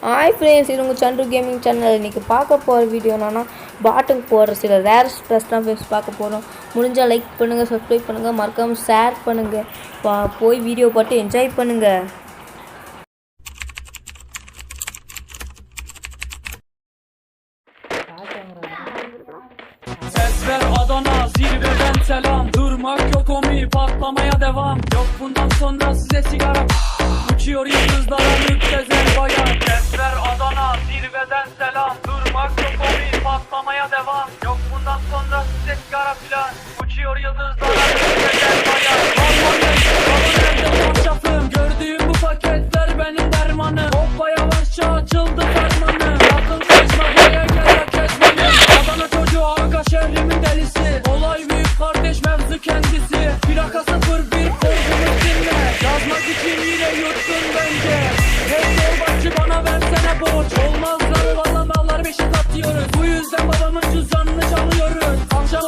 Hi friends, இது உங்கள் Chandru gaming channel. இன்றைக்கி பார்க்க போகிற வீடியோ என்னன்னா பாட்டுக்கு போடுற சில ரேர் ஸ்ட்ரெஸ் தான் ஃப்ரெண்ட்ஸ் பார்க்க போகிறோம். முடிஞ்சால் லைக் பண்ணுங்கள், சப்ஸ்கிரைப் பண்ணுங்கள், மறக்காமல் ஷேர் பண்ணுங்கள். போய் வீடியோ பார்த்து என்ஜாய் பண்ணுங்கள். Ses ver Adana, zirveden selam. Durmak yok omi, patlamaya devam. Yok bundan sonra size sigara. Uçuyor yıldızlara müptezel bayan. Ses ver Adana, zirveden selam. Durmak yok omi, patlamaya devam. Yok bundan sonra size sigara filan. Uçuyor yıldızlara müptezel bayan. Aman nerede masrafım? Gördüğüm bu paketler benim dermanım. Hoppa yavaşça açıldı fermanım. Yakın seçme buraya gel ya kezmenim. Adana çocuğu aga şehrimin delisi. Olay büyük kardeş mevzu kendisi. Plaka 01 korkumuz dinle. Yazmak için yine yuttun bence. Hey torbacı bana versene borç. Olmaz lan valla mallar beşik atıyoruz. Bu yüzden babamın